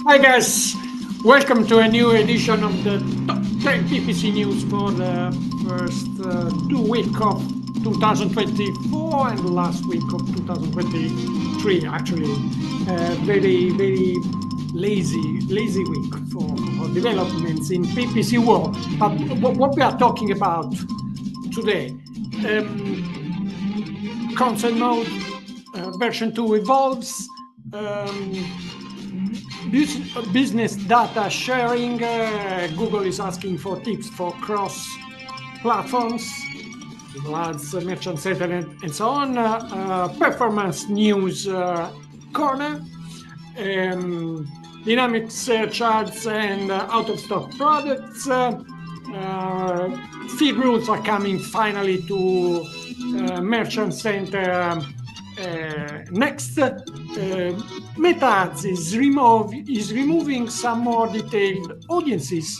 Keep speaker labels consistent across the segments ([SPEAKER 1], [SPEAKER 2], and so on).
[SPEAKER 1] Hi guys, welcome to a new edition of the Top 10 PPC news for the first 2 weeks of 2024 and the last week of 2023. Actually, very lazy week for developments in PPC world. But what we are talking about today, console mode version 2 evolves. Business data sharing, Google is asking for tips for cross platforms, ads, merchant center, and so on. Performance news corner, dynamic search ads and out of stock products. Feed rules are coming finally to merchant center. Next, Meta Ads is removing some more detailed audiences.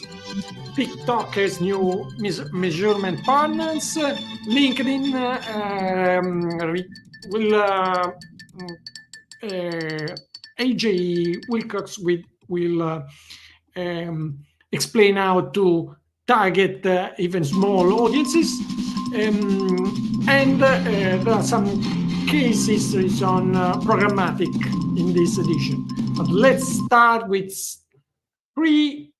[SPEAKER 1] TikTok has new measurement partners. LinkedIn will AJ Wilcox will explain how to target even small audiences, and there are some case histories on programmatic in this edition. But let's start with three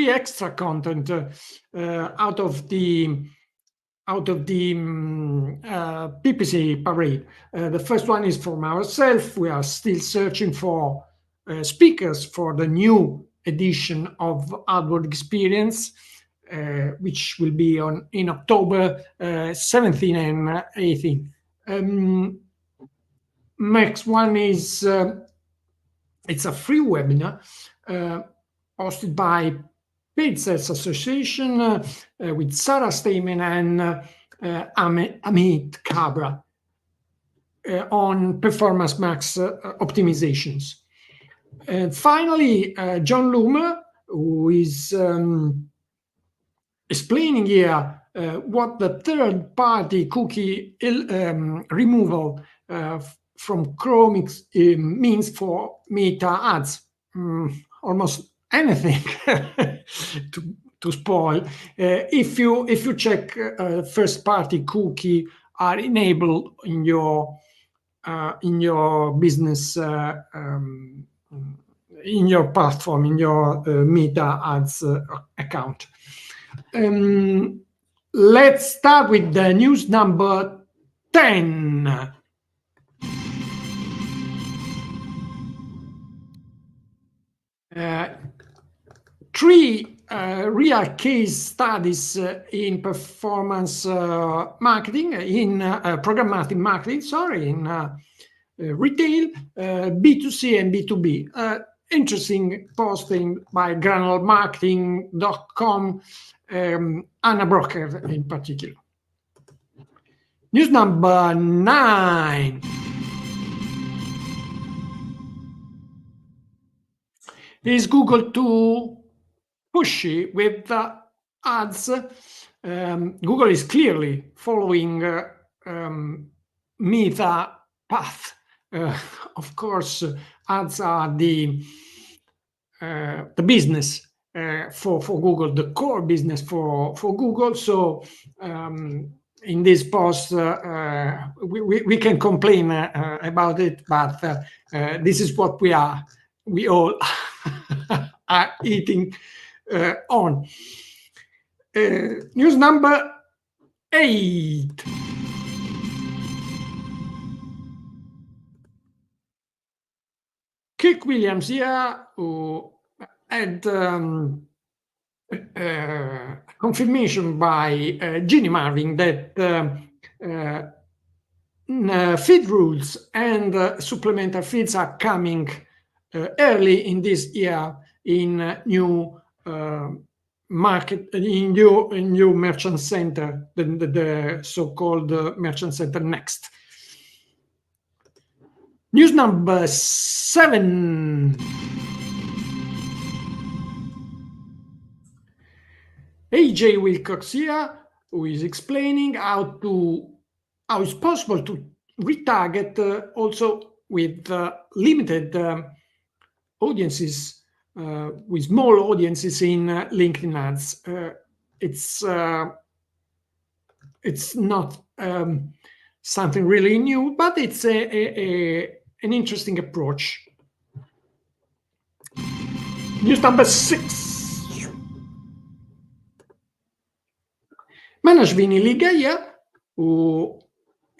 [SPEAKER 1] extra content out of the PPC parade. The first one is from ourselves. We are still searching for speakers for the new edition of ADworld Experience, which will be in October 17 and 18. Next one is it's a free webinar hosted by Paid Sales Association with Sarah Stayman and Amit Cabra on Performance Max optimizations. And finally, John Loomer, who is explaining here what the third-party cookie removal from Chrome means for Meta Ads. Almost anything to spoil. If you check first-party cookie are enabled in your business, in your platform, in your Meta Ads account. Let's start with the news number 10. Three real case studies in performance marketing, in programmatic marketing, in retail, B2C and B2B. Interesting posting by granularmarketing.com, Anna Brocker in particular. News number 9. Is Google too pushy with ads? Google is clearly following Meta path. Of course, ads are the business for Google, the core business for Google. So in this post, we can complain about it, but this is what we all are eating on. News number 8. Kirk Williams here, who had confirmation by Ginny Marvin that feed rules and supplementary feeds are coming early in this year in new market, in new merchant center, the so-called merchant center Next. News number 7. AJ Wilcox here, who is explaining how it's possible to retarget also with limited audiences, with small audiences in LinkedIn ads. It's not something really new, but it's an interesting approach. News number 6. Manashvini Ligaya, who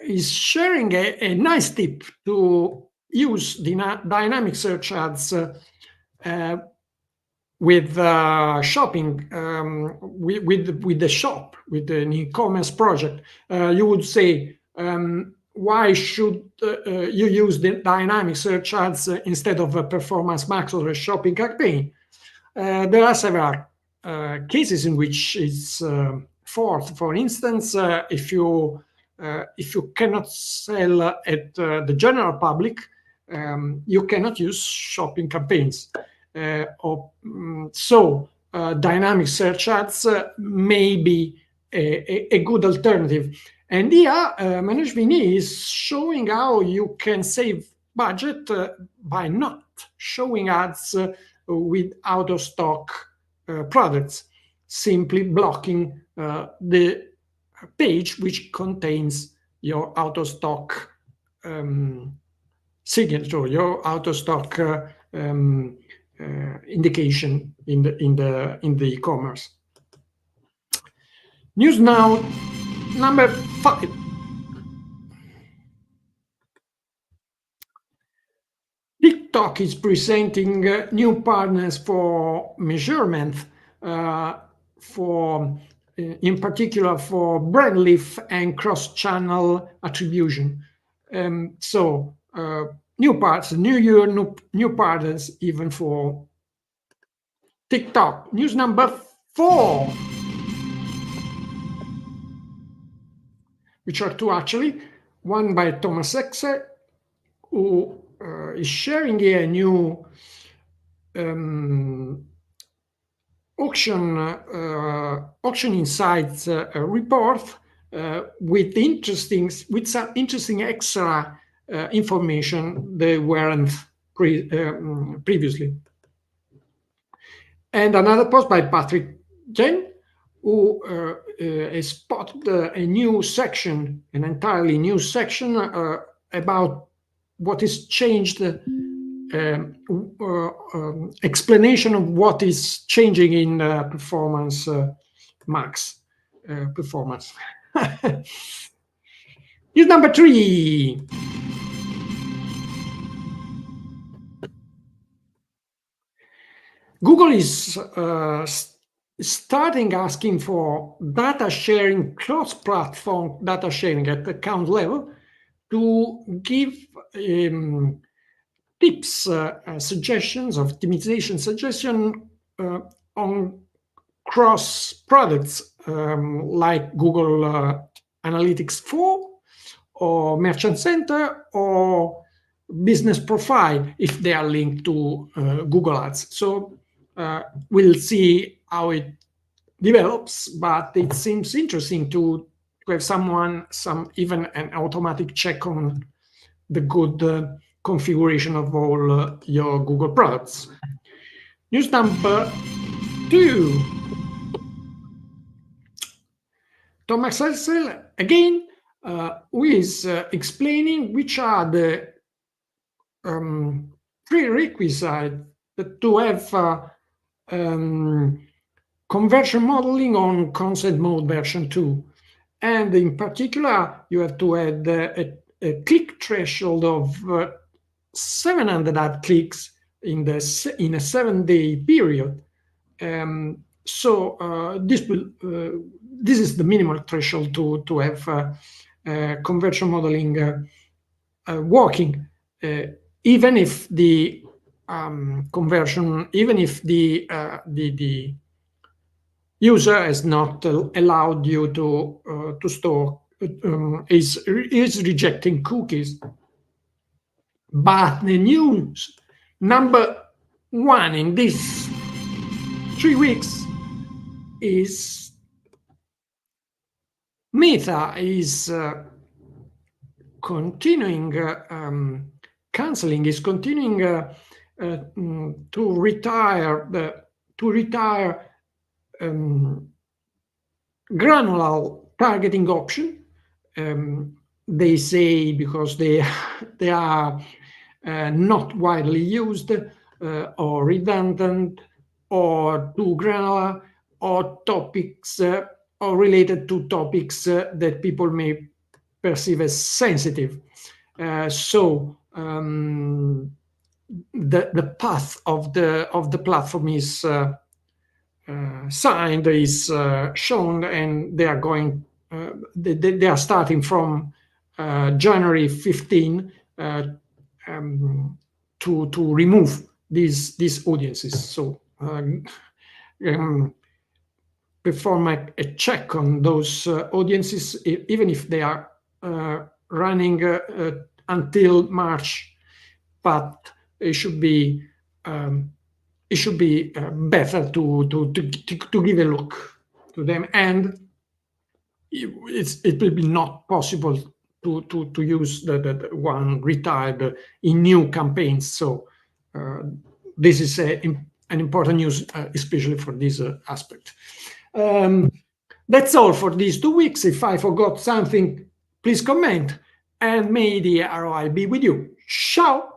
[SPEAKER 1] is sharing a nice tip to use dynamic search ads with shopping, with the shop, with an e-commerce project. You would say, why should you use the dynamic search ads instead of a Performance Max or a shopping campaign? There are several cases in which it's forced. For instance, if you cannot sell at the general public, you cannot use shopping campaigns. So dynamic search ads may be a good alternative. And here, Manashvini is showing how you can save budget by not showing ads with out-of-stock products, simply blocking the page which contains your out-of-stock signature, your out-of-stock indication in the e-commerce. News now number 5. TikTok is presenting new partners for measurement, in particular for brand lift and cross-channel attribution. So new parts, new year, new partners even for TikTok. News number 4, which are two actually. One by Thomas Exer, who is sharing a new auction insights report with some interesting extra information they weren't previously. And another post by Patrick Jen, who has spotted a new section, an entirely new section about what is changed, explanation of what is changing in Performance Max performance. News number 3. Google is starting asking for data sharing, cross-platform data sharing at account level to give tips, suggestions, optimization suggestion on cross products like Google Analytics 4 or Merchant Center or Business Profile if they are linked to Google Ads. So we'll see how it develops, but it seems interesting to have even an automatic check on the good configuration of all your Google products. News number 2. Thomas Hessel, again, who is explaining which are the prerequisites to have conversion modeling on concept mode version 2. And in particular, you have to add a click threshold of 700 ad clicks in a 7-day period. So this is the minimal threshold to have conversion modeling working, even if the conversion, even if the user has not allowed you to store, is rejecting cookies. But the news number 1 in these 3 weeks is Meta is continuing to retire granular targeting option. They say because they are not widely used or redundant or too granular or topics or related to topics that people may perceive as sensitive. So the path of the platform is signed, is shown, and they are going. They are starting from January 15 to remove these audiences. So perform a check on those audiences, even if they are running until March, but it should be better to give a look to them, and it will be not possible to use the one retired in new campaigns. So this is an important news, especially for this aspect. That's all for these 2 weeks. If I forgot something, please comment, and may the ROI be with you. Ciao!